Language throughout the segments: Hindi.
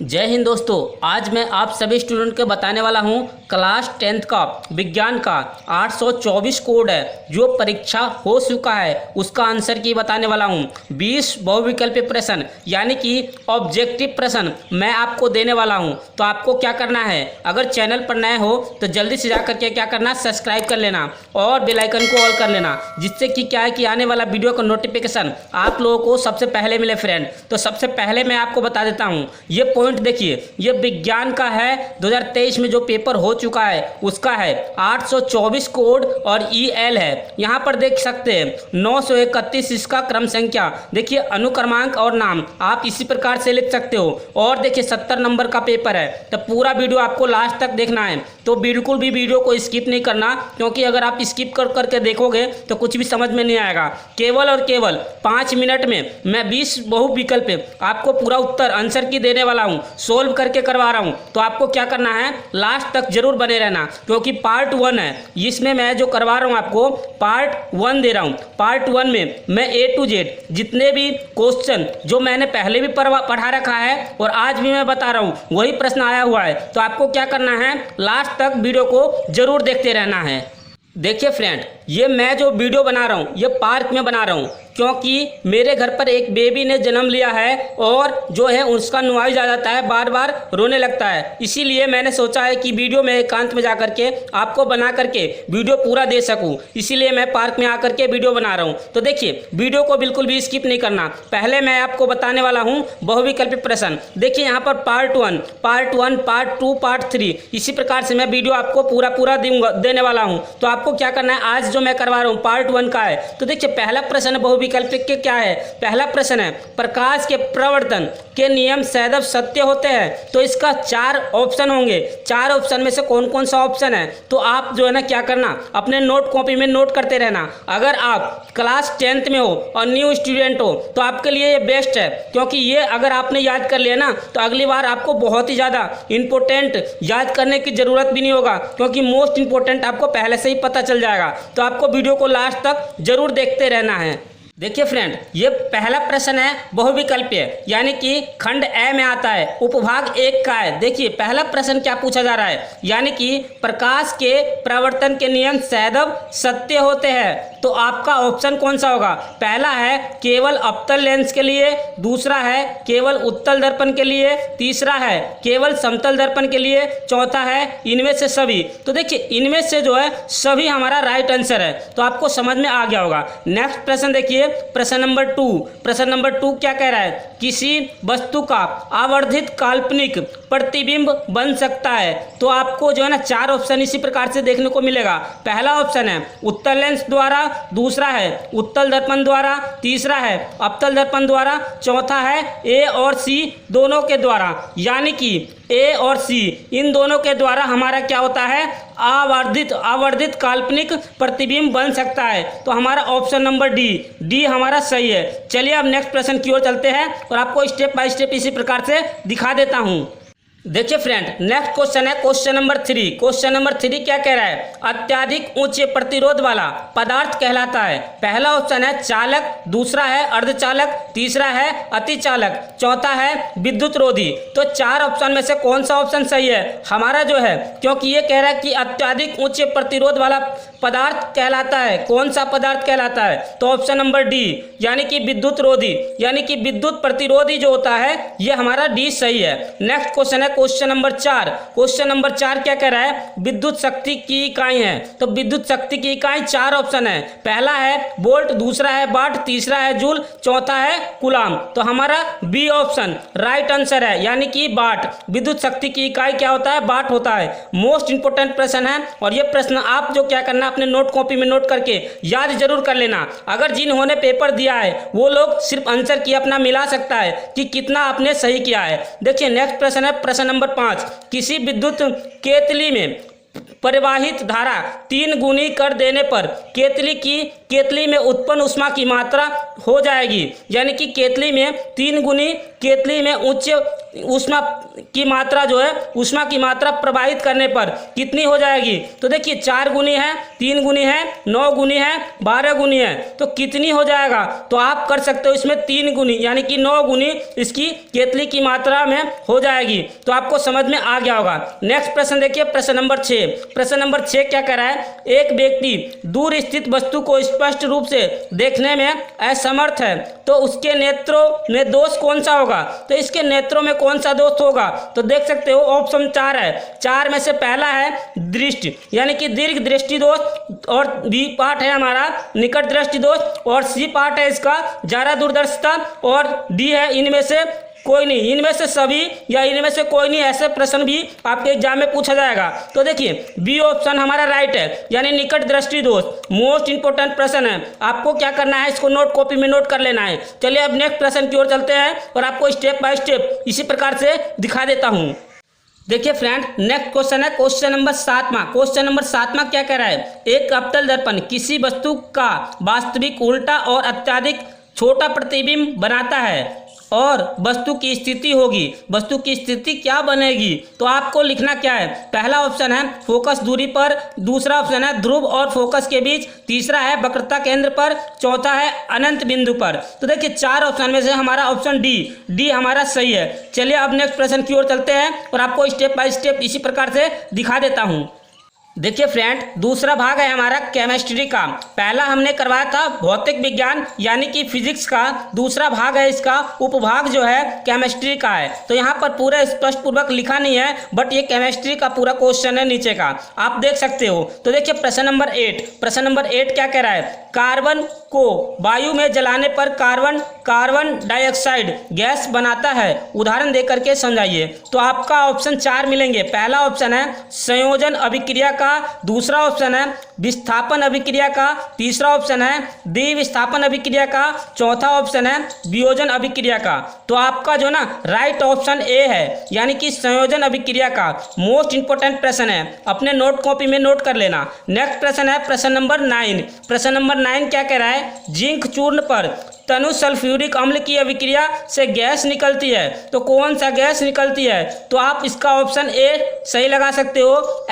जय हिंद दोस्तों। आज मैं आप सभी स्टूडेंट को बताने वाला हूं क्लास 10th का विज्ञान का 824 कोड है जो परीक्षा हो चुका है उसका आंसर की बताने वाला हूं। 20 बहुविकल्पीय प्रश्न यानी कि ऑब्जेक्टिव प्रश्न मैं आपको देने वाला हूं। तो आपको क्या करना है, अगर चैनल पर नए हो तो जल्दी से जा करके क्या करना, सब्सक्राइब कर लेना और बेल आइकन को ऑल कर लेना, जिससे कि क्या है कि आने वाला वीडियो का नोटिफिकेशन आप लोगों को सबसे पहले मिले फ्रेंड। तो सबसे पहले मैं आपको बता देता हूँ, ये पॉइंट देखिए, ये विज्ञान का है 2023 में जो पेपर हो चुका है उसका है 824 कोड और ईएल है। यहाँ पर देख सकते हैं 931 इसका क्रम संख्या, देखिए अनुक्रमांक और नाम आप इसी प्रकार से लिख सकते हो। और देखिए 70 नंबर का पेपर है, तो पूरा वीडियो आपको लास्ट तक देखना है। तो बिल्कुल भी वीडियो को स्किप नहीं करना, क्योंकि अगर आप स्किप कर करके देखोगे तो कुछ भी समझ में नहीं आएगा। केवल और केवल 5 मिनट में मैं 20 बहुविकल्प आपको पूरा उत्तर आंसर की देने वाला हूँ, सोल्व करके करवा रहा हूँ। तो आपको क्या करना है, लास्ट तक जरूर बने रहना, क्योंकि पार्ट 1 है, इसमें मैं जो करवा रहा हूँ आपको पार्ट 1 दे रहा हूँ। पार्ट 1 में मैं A to Z जितने भी क्वेश्चन जो मैंने पहले भी पढ़ा रखा है और आज भी मैं बता रहा हूँ वही प्रश्न आया हुआ है। तो आपको क्या करना है, लास्ट तक वीडियो को जरूर देखते रहना है। देखिए फ्रेंड, ये मैं जो वीडियो बना रहा हूँ ये पार्क में बना रहा हूँ, क्योंकि मेरे घर पर एक बेबी ने जन्म लिया है और जो है उसका नॉइज आ जाता है, बार बार रोने लगता है। इसीलिए मैंने सोचा है कि वीडियो में एकांत में जा करके आपको बना करके वीडियो पूरा दे सकूं, इसीलिए मैं पार्क में आकर के वीडियो बना रहा हूं। तो देखिए वीडियो को बिल्कुल भी स्किप नहीं करना। पहले मैं आपको बताने वाला हूँ बहुविकल्पीय प्रश्न। देखिए यहाँ पर पार्ट 1, पार्ट 2, पार्ट 3, इसी प्रकार से मैं वीडियो आपको पूरा देने वाला हूँ। तो आपको क्या करना है, आज जो मैं करवा रहा हूँ पार्ट 1 का है। तो देखिए पहला प्रश्न बहुविकल्प के क्या है, पहला प्रश्न है प्रकाश के प्रवर्तन के नियम सदैव सत्य होते हैं। तो इसका 4 ऑप्शन होंगे, 4 ऑप्शन में से कौन कौन सा ऑप्शन है तो आप जो है ना क्या करना, अपने नोट कॉपी में नोट करते रहना। अगर आप क्लास 10th में हो और न्यू स्टूडेंट हो तो आपके लिए ये बेस्ट है, क्योंकि ये अगर आपने याद कर लिया ना तो अगली बार आपको बहुत ही ज़्यादा इंपॉर्टेंट याद करने की ज़रूरत भी नहीं होगा, क्योंकि मोस्ट इंपॉर्टेंट आपको पहले से ही पता चल जाएगा। तो आपको वीडियो को लास्ट तक जरूर देखते रहना है। देखिए फ्रेंड, ये पहला प्रश्न है बहुविकल्पीय, यानी कि खंड ए में आता है, उपभाग 1 का है। देखिए पहला प्रश्न क्या पूछा जा रहा है, यानी कि प्रकाश के प्रवर्तन के नियम सदैव सत्य होते हैं। तो आपका ऑप्शन कौन सा होगा, पहला है केवल अवतल लेंस के लिए, दूसरा है केवल उत्तल दर्पण के लिए, तीसरा है केवल समतल दर्पण के लिए, चौथा है इनमें से सभी। तो देखिए इनमें से जो है सभी हमारा राइट आंसर है, तो आपको समझ में आ गया होगा। नेक्स्ट प्रश्न देखिए, प्रश्न नंबर 2। प्रश्न नंबर 2 क्या कह रहा है, किसी वस्तु का आवर्धित काल्पनिक प्रतिबिंब बन सकता है। तो आपको जो है ना 4 ऑप्शन इसी प्रकार से देखने को मिलेगा। पहला ऑप्शन है उत्तल लेंस द्वारा, दूसरा है उत्तल दर्पण द्वारा, तीसरा है अवतल दर्पण द्वारा, चौथा है ए और सी दोनों के द्वारा। यानी कि ए और सी इन दोनों के द्वारा हमारा क्या होता है, आवर्धित काल्पनिक प्रतिबिंब बन सकता है। तो हमारा ऑप्शन नंबर डी हमारा सही है। चलिए अब नेक्स्ट प्रश्न की ओर चलते हैं और आपको स्टेप बाय स्टेप इसी प्रकार से दिखा देता हूँ। देखिए फ्रेंड, नेक्स्ट क्वेश्चन है क्वेश्चन नंबर 3। क्वेश्चन नंबर 3 क्या कह रहा है, अत्यधिक ऊंचे प्रतिरोध वाला पदार्थ कहलाता है। पहला ऑप्शन है चालक, दूसरा है अर्धचालक, तीसरा है अतिचालक, चौथा है विद्युत रोधी। तो 4 ऑप्शन में से कौन सा ऑप्शन सही है हमारा जो है, क्योंकि ये कह रहा है कि अत्यधिक ऊंचे प्रतिरोध वाला पदार्थ कहलाता है। कौन सा पदार्थ कहलाता है, तो ऑप्शन नंबर डी यानी कि विद्युत रोधी, यानी कि विद्युत प्रतिरोधी जो होता है ये हमारा डी सही है। नेक्स्ट क्वेश्चन है क्वेश्चन नंबर 4। क्वेश्चन नंबर 4 क्या कह रहा है, विद्युत शक्ति की इकाई है। तो विद्युत शक्ति की इकाई 4 ऑप्शन है, पहला है वोल्ट, दूसरा है वाट, तीसरा है जूल, चौथा है कूलाम। तो हमारा बी ऑप्शन राइट आंसर है, यानी कि वाट। विद्युत शक्ति की इकाई क्या होता है, वाट होता है। मोस्ट इंपोर्टेंट प्रश्न है और ये प्रश्न आप जो क्या करना, अपने नोट कॉपी में नोट करके याद जरूर कर लेना। अगर जिन्होंने पेपर दिया है वो लोग सिर्फ आंसर की अपना मिला सकता है कि कितना आपने सही किया है। देखिए नेक्स्ट प्रश्न है प्रश्न नंबर 5। किसी विद्युत केतली में परिवाहित धारा 3 गुनी कर देने पर केतली की केतली में उत्पन्न ऊष्मा की मात्रा हो जाएगी। यानी कि केतली में 3 गुनी केतली में उच्च ऊष्मा की मात्रा जो है, ऊष्मा की मात्रा प्रवाहित करने पर कितनी हो जाएगी? तो देखिए 4 गुनी है, 3 गुनी है, 9 गुनी है, 12 गुनी है, तो कितनी हो जाएगा? तो आप कर सकते हो इसमें 3 गुनी यानी कि 9 गुनी इसकी केतली की मात्रा में हो जाएगी। तो आपको समझ में आ गया होगा। नेक्स्ट प्रश्न देखिए, प्रश्न नंबर 6। प्रश्न नंबर 6 क्या कह रहा है? एक व्यक्ति दूर स्थित वस्तु को स्पष्ट रूप से देखने में असमर्थ है, तो उसके नेत्रों में दोष कौन सा होगा? तो इसके नेत्रों में कौन सा दोष होगा? तो देख सकते हो ऑप्शन 4 है। 4 में से पहला है दृष्टि यानी कि दीर्घ दृष्टि दोष, और बी पार्ट है हमारा निकट दृष्टि दोष, और सी पार्ट है इसका ज़्यादा दूरदर्शिता, और डी है इनमें से कोई नहीं, इनमें से सभी या इनमें से कोई नहीं। ऐसे प्रश्न भी आपके एग्जाम में पूछा जाएगा। तो देखिए बी ऑप्शन हमारा राइट है, यानी निकट दृष्टि दोष। मोस्ट इंपोर्टेंट प्रश्न है, आपको क्या करना है, इसको नोट कॉपी में नोट कर लेना है। चलिए अब नेक्स्ट प्रश्न की ओर चलते हैं और आपको स्टेप बाय स्टेप इसी प्रकार से दिखा देता हूँ। देखिए फ्रेंड, नेक्स्ट क्वेश्चन है क्वेश्चन नंबर 7वां। क्वेश्चन नंबर 7वां क्या कह रहा है? एक अवतल दर्पण किसी वस्तु का वास्तविक उल्टा और अत्यधिक छोटा प्रतिबिंब बनाता है और वस्तु की स्थिति होगी। वस्तु की स्थिति क्या बनेगी? तो आपको लिखना क्या है? पहला ऑप्शन है फोकस दूरी पर, दूसरा ऑप्शन है ध्रुव और फोकस के बीच, तीसरा है वक्रता केंद्र पर, चौथा है अनंत बिंदु पर। तो देखिए 4 ऑप्शन में से हमारा ऑप्शन डी हमारा सही है। चलिए अब नेक्स्ट प्रश्न की ओर चलते हैं और आपको स्टेप बाय स्टेप इसी प्रकार से दिखा देता हूँ। देखिए फ्रेंड, दूसरा भाग है हमारा केमिस्ट्री का। पहला हमने करवाया था भौतिक विज्ञान यानी कि फिजिक्स का, दूसरा भाग है इसका उपभाग जो है केमिस्ट्री का है। तो यहाँ पर पूरा स्पष्ट पूर्वक लिखा नहीं है, बट ये केमिस्ट्री का पूरा क्वेश्चन है नीचे का, आप देख सकते हो। तो देखिए प्रश्न नंबर 8। प्रश्न नंबर 8 क्या कह रहा है? कार्बन को वायु में जलाने पर कार्बन डाइऑक्साइड गैस बनाता है, उदाहरण देकर के समझाइए। तो आपका ऑप्शन 4 मिलेंगे। पहला ऑप्शन है संयोजन अभिक्रिया का, दूसरा ऑप्शन है विस्थापन अभिक्रिया का, तीसरा ऑप्शन है द्विविस्थापन अभिक्रिया का, चौथा ऑप्शन है वियोजन अभिक्रिया का। तो आपका जो ना राइट ऑप्शन ए है, यानी कि संयोजन अभिक्रिया का। मोस्ट इंपोर्टेंट प्रश्न है, अपने नोट कॉपी में नोट कर लेना। नेक्स्ट प्रश्न है प्रश्न नंबर 9। प्रश्न नंबर 9 क्या कह रहा है? जिंक चूर्ण पर तनु सल्फ्यूरिक अम्ल की अभिक्रिया से गैस निकलती है, तो कौन सा गैस निकलती है? तो आप इसका ऑप्शन ए सही लगा सकते हो,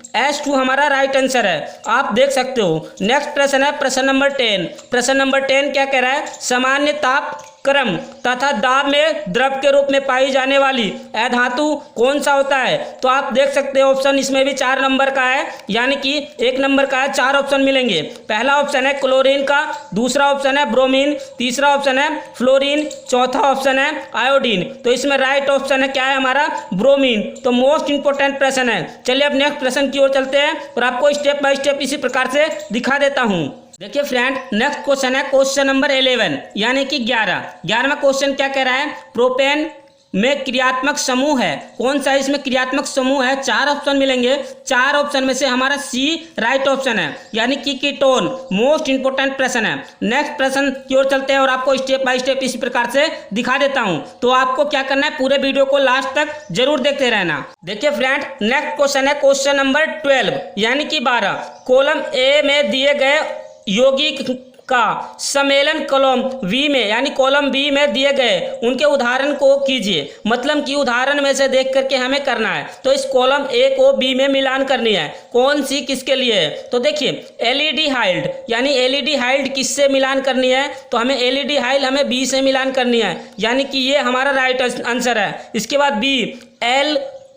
H2O हमारा राइट आंसर है, आप देख सकते हो। नेक्स्ट प्रश्न है प्रश्न नंबर 10। प्रश्न नंबर 10 क्या कह रहा है? सामान्य ताप क्रम तथा दाब में द्रव के रूप में पाई जाने वाली अधातु कौन सा होता है? तो आप देख सकते हो ऑप्शन इसमें भी 4 नंबर का है, यानी कि 1 नंबर का है, 4 ऑप्शन मिलेंगे। पहला ऑप्शन है क्लोरीन का, दूसरा ऑप्शन है ब्रोमीन, तीसरा ऑप्शन है फ्लोरीन, चौथा ऑप्शन है आयोडीन। तो इसमें राइट ऑप्शन है क्या है हमारा? ब्रोमीन। तो मोस्ट इंपोर्टेंट प्रश्न है। चलिए अब नेक्स्ट प्रश्न की ओर चलते हैं और आपको स्टेप बाय स्टेप इसी प्रकार से दिखा देता हूँ। देखिए फ्रेंड, नेक्स्ट क्वेश्चन है क्वेश्चन नंबर 11 यानी कि 11वां क्वेश्चन क्या कह रहा है? प्रोपेन में क्रियात्मक समूह है, कौन सा इसमें क्रियात्मक समूह है? 4 ऑप्शन मिलेंगे। 4 ऑप्शन में से हमारा सी राइट ऑप्शन है, यानी कि कीटोन। मोस्ट इंपोर्टेंट प्रश्न है। नेक्स्ट प्रश्न की ओर चलते हैं और आपको स्टेप बाय स्टेप इसी प्रकार से दिखा देता हूं। तो आपको क्या करना है, पूरे वीडियो को लास्ट तक जरूर देखते रहना। देखिए फ्रेंड, नेक्स्ट क्वेश्चन है क्वेश्चन नंबर 12 यानी कि 12। कॉलम ए में दिए गए यौगिक का सम्मेलन कॉलम बी में यानी कॉलम बी में दिए गए उनके उदाहरण को कीजिए। मतलब कि उदाहरण में से देख करके हमें करना है। तो इस कॉलम ए को बी में मिलान करनी है। कौन सी किसके लिए है? तो देखिए एल्डिहाइड यानी एल्डिहाइड किससे मिलान करनी है? तो हमें एल्डिहाइड हमें बी से मिलान करनी है, यानी कि ये हमारा राइट आंसर है। इसके बाद बी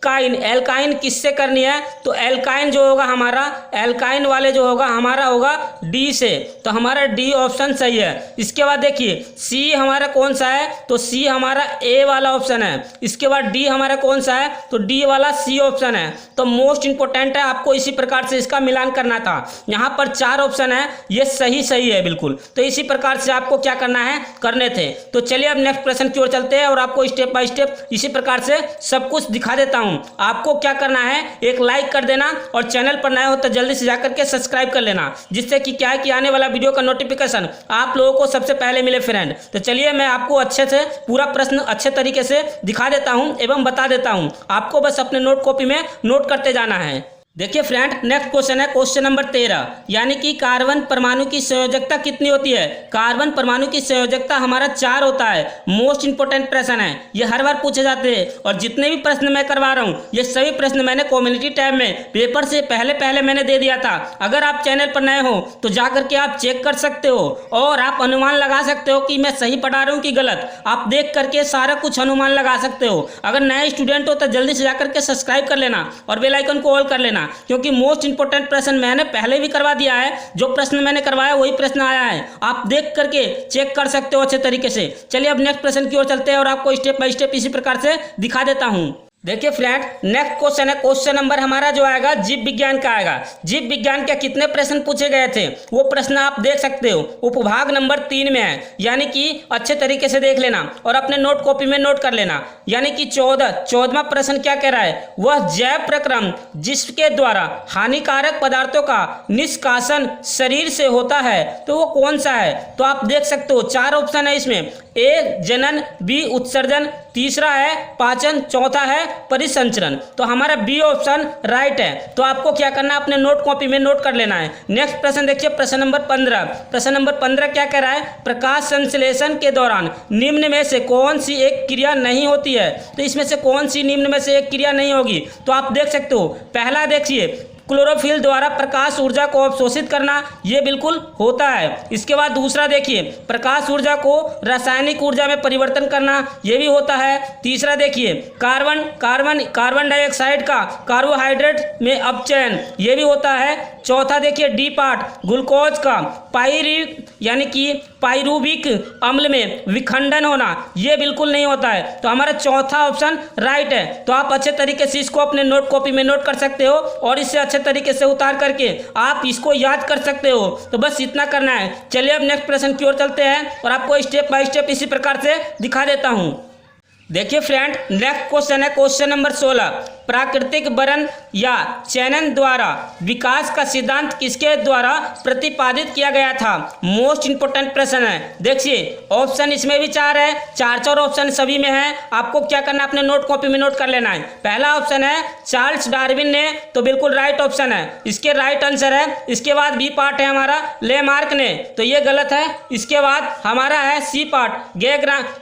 एल्काइन किससे करनी है? तो एल्काइन जो होगा हमारा, एल्काइन वाले जो होगा हमारा होगा डी से। तो हमारा डी ऑप्शन सही है। इसके बाद देखिए सी हमारा कौन सा है? तो सी हमारा ए वाला ऑप्शन है। इसके बाद डी हमारा कौन सा है? तो डी वाला सी ऑप्शन है। तो मोस्ट इंपोर्टेंट है, आपको इसी प्रकार से इसका मिलान करना था। यहाँ पर 4 ऑप्शन है, ये सही है बिल्कुल। तो इसी प्रकार से आपको क्या करना है, करने थे। तो चलिए अब नेक्स्ट प्रश्न की ओर चलते हैं और आपको स्टेप बाय स्टेप इसी प्रकार से सब कुछ दिखा देता हूँ। आपको क्या करना है, एक लाइक कर देना और चैनल पर नए हो तो जल्दी से जाकर के सब्सक्राइब कर लेना, जिससे कि क्या है कि आने वाला वीडियो का नोटिफिकेशन आप लोगों को सबसे पहले मिले फ्रेंड। तो चलिए मैं आपको अच्छे से पूरा प्रश्न अच्छे तरीके से दिखा देता हूं एवं बता देता हूं। आपको बस अपने नोट कॉपी में नोट करते जाना है। देखिए फ्रेंड, नेक्स्ट क्वेश्चन है क्वेश्चन नंबर 13, यानी कि कार्बन परमाणु की संयोजकता कितनी होती है। कार्बन परमाणु की संयोजकता हमारा 4 होता है। मोस्ट इंपोर्टेंट प्रश्न है, ये हर बार पूछे जाते हैं और जितने भी प्रश्न मैं करवा रहा हूँ ये सभी प्रश्न मैंने कम्युनिटी टैब में पेपर से पहले मैंने दे दिया था। अगर आप चैनल पर नए हो तो जा करके आप चेक कर सकते हो और आप अनुमान लगा सकते हो कि मैं सही पढ़ा रहा हूँ कि गलत। आप देख करके सारा कुछ अनुमान लगा सकते हो। अगर नए स्टूडेंट हो तो जल्दी से जाकर के सब्सक्राइब कर लेना और बेल आइकन को ऑल कर लेना, क्योंकि मोस्ट इंपोर्टेंट प्रश्न मैंने पहले भी करवा दिया है। जो प्रश्न मैंने करवाया वही प्रश्न आया है, आप देख करके चेक कर सकते हो अच्छे तरीके से। चलिए अब नेक्स्ट प्रश्न की ओर चलते हैं और आपको स्टेप बाय स्टेप इसी प्रकार से दिखा देता हूं। देखिए फ्रेंड, नेक्स्ट क्वेश्चन है क्वेश्चन नंबर हमारा जो आएगा जीव विज्ञान का आएगा। जीव विज्ञान के कितने प्रश्न पूछे गए थे वो प्रश्न आप देख सकते हो, उपभाग नंबर 3 में है, यानी कि अच्छे तरीके से देख लेना और अपने नोट कॉपी में नोट कर लेना। यानी कि 14वां प्रश्न क्या कह रहा है, वह जैव प्रक्रम जिसके द्वारा हानिकारक पदार्थों का निष्कासन शरीर से होता है तो वो कौन सा है। तो आप देख सकते हो 4 ऑप्शन है इसमें, ए जनन, बी उत्सर्जन, तीसरा है पाचन, चौथा है परिसंचरण। तो हमारा बी ऑप्शन राइट है। तो आपको क्या करना है, अपने नोट कॉपी में नोट कर लेना है। नेक्स्ट प्रश्न देखिए, प्रश्न नंबर 15। प्रश्न नंबर 15 क्या कह रहा है, प्रकाश संश्लेषण के दौरान निम्न में से कौन सी एक क्रिया नहीं होती है। तो इसमें से कौन सी निम्न में से एक क्रिया नहीं होगी। तो आप देख सकते हो, पहला देखिए क्लोरोफिल द्वारा प्रकाश ऊर्जा को अवशोषित करना, ये बिल्कुल होता है। इसके बाद दूसरा देखिए, प्रकाश ऊर्जा को रासायनिक ऊर्जा में परिवर्तन करना, ये भी होता है। तीसरा देखिए, कार्बन डाइऑक्साइड का कार्बोहाइड्रेट में अपचयन, ये भी होता है। चौथा देखिए डी पार्ट, ग्लूकोज का पाइरुविक अम्ल में विखंडन होना, ये बिल्कुल नहीं होता है। तो हमारा चौथा ऑप्शन राइट है। तो आप अच्छे तरीके से इसको अपने नोट कॉपी में नोट कर सकते हो और इससे अच्छे तरीके से उतार करके आप इसको याद कर सकते हो। तो बस इतना करना है। चलिए अब नेक्स्ट प्रश्न की ओर चलते हैं और आपको स्टेप बाय स्टेप इसी प्रकार से दिखा देता हूं। देखिए फ्रेंड, नेक्स्ट क्वेश्चन है क्वेश्चन नंबर 16, प्राकृतिक बरन या चयन द्वारा विकास का सिद्धांत किसके द्वारा प्रतिपादित किया गया था। मोस्ट इंपोर्टेंट प्रश्न है। देखिए ऑप्शन इसमें भी 4 है, 4 ऑप्शन सभी में है। आपको क्या करना है, अपने नोट कॉपी में नोट कर लेना है। पहला ऑप्शन है चार्ल्स डार्विन ने, तो बिल्कुल राइट ऑप्शन है, इसके राइट आंसर है। इसके बाद बी पार्ट है हमारा लेमार्क ने, तो ये गलत है। इसके बाद हमारा है C part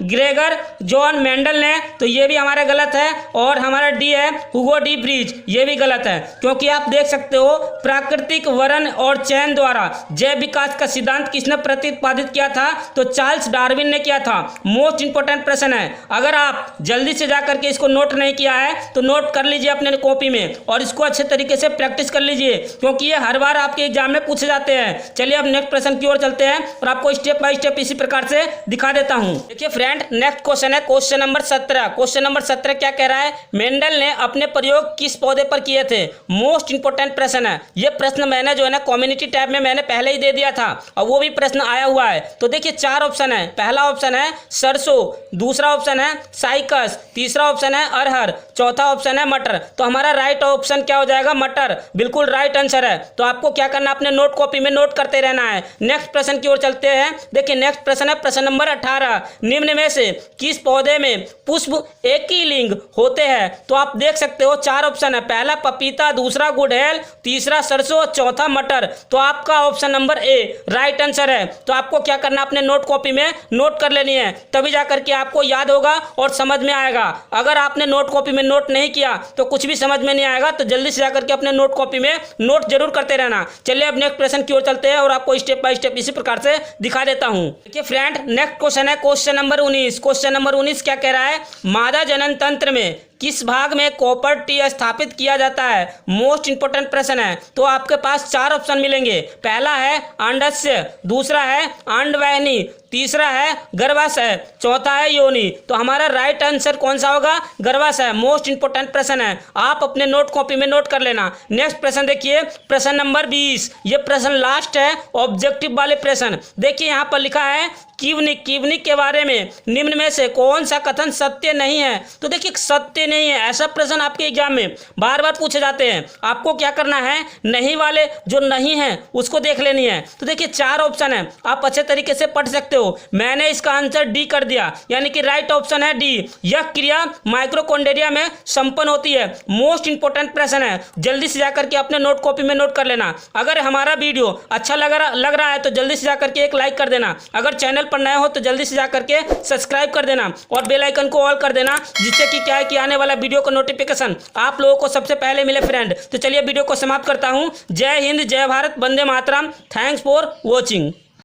Gregor John Mendel ने, तो ये भी हमारा गलत है। और हमारा डी है हुगो डी ब्रिज, ये भी गलत है, क्योंकि आप देख सकते हो प्राकृतिक वरण और चयन द्वारा जैव विकास का सिद्धांत किसने प्रतिपादित किया था, तो चार्ल्स डार्विन ने किया था। मोस्ट इंपोर्टेंट प्रश्न है। अगर आप जल्दी से जाकर के इसको नोट नहीं किया है तो नोट कर लीजिए अपने कॉपी में और इसको अच्छे तरीके से प्रैक्टिस कर लीजिए, क्योंकि ये हर बार आपके एग्जाम में पूछे जाते हैं। चलिए अब नेक्स्ट प्रश्न की ओर चलते हैं और आपको स्टेप बाय स्टेप इसी प्रकार से दिखा देता हूं। देखिए फ्रेंड, नेक्स्ट क्वेश्चन है क्वेश्चन नंबर 17। क्वेश्चन नंबर 17 क्या कह रहा है, मेंडल ने अपने प्रयोग किस पौधे पर किए थे। मोस्ट इंपोर्टेंट प्रश्न है। ये प्रश्न मैंने जो है ना कम्युनिटी टैब में मैंने पहले ही दे दिया था और वो भी प्रश्न आया हुआ है। तो देखिए 4 ऑप्शन है। पहला ऑप्शन है सरसों, दूसरा ऑप्शन है साइकस, तीसरा ऑप्शन है अरहर, चौथा ऑप्शन है मटर। तो हमारा राइट ऑप्शन क्या हो जाएगा, मटर, बिल्कुल राइट आंसर है। तो आपको क्या करना, अपने नोट कॉपी में नोट करते रहना है। नेक्स्ट प्रश्न की ओर चलते हैं। देखिए नेक्स्ट प्रश्न है प्रश्न नंबर 18, निम्न में से किस पौधे में पुष्प एक ही लिंग होते हैं। तो आप देख सकते हो 4 ऑप्शन है, पहला पपीता, दूसरा गुड़हल, तीसरा सरसों, चौथा मटर। तो आपका option number A right answer है। तो आपको क्या करना, अपने नोट कॉपी में नोट कर लेनी है, तभी जाकर के आपको याद होगा और समझ में आएगा। अगर आपने नोट कॉपी में नोट नहीं किया तो कुछ भी समझ में नहीं आएगा। तो जल्दी से जाकर के अपने नोट कॉपी में नोट जरूर करते रहना। चलिए अब नेक्स्ट प्रश्न की ओर चलते हैं और आपको स्टेप बाय स्टेप इसी प्रकार से दिखा देता हूं। देखिए फ्रेंड, नेक्स्ट क्वेश्चन है क्वेश्चन नंबर 19। क्वेश्चन नंबर 19 क्या कह रहा है, मादा जनन तंत्र में किस भाग में कॉपर टी स्थापित किया जाता है। मोस्ट इंपोर्टेंट प्रश्न है। तो आपके पास 4 ऑप्शन मिलेंगे। पहला है अंडस्य, दूसरा है अंडवाहिनी, तीसरा है गर्भाशय, चौथा है योनि। तो हमारा राइट आंसर कौन सा होगा, गर्भाशय। मोस्ट इंपोर्टेंट प्रश्न है, आप अपने नोट कॉपी में नोट कर लेना। नेक्स्ट प्रश्न देखिए प्रश्न नंबर 20। ये प्रश्न लास्ट है, ऑब्जेक्टिव वाले प्रश्न। देखिए यहाँ पर लिखा है किवनिक के बारे में निम्न में से कौन सा कथन सत्य नहीं है? तो देखिए सत्य नहीं है, ऐसा प्रश्न आपके एग्जाम में बार बार पूछे जाते हैं। आपको क्या करना है, नहीं वाले जो नहीं है उसको देख लेनी है। तो देखिए 4 ऑप्शन है, आप अच्छे तरीके से पढ़ सकते हो। मैंने इसका आंसर डी कर दिया, यानी कि राइट ऑप्शन है डी। यह क्रिया माइक्रोकॉन्ड्रिया में संपन्न होती है। मोस्ट इंपोर्टेंट प्रश्न है, जल्दी से जाकर के अपने नोट कॉपी में नोट कर लेना। अगर हमारा वीडियो अच्छा लग रहा है तो जल्दी से जाकर के एक लाइक कर देना। अगर चैनल पर नए हो तो जल्दी से जाकर के सब्सक्राइब कर देना और बेल आइकन को ऑल कर देना, जिससे कि क्या है कि आने वाला वीडियो का नोटिफिकेशन आप लोगों को सबसे पहले मिले फ्रेंड। तो चलिए वीडियो को समाप्त करता हूं। जय हिंद, जय भारत, वंदे मातरम। Thanks for watching.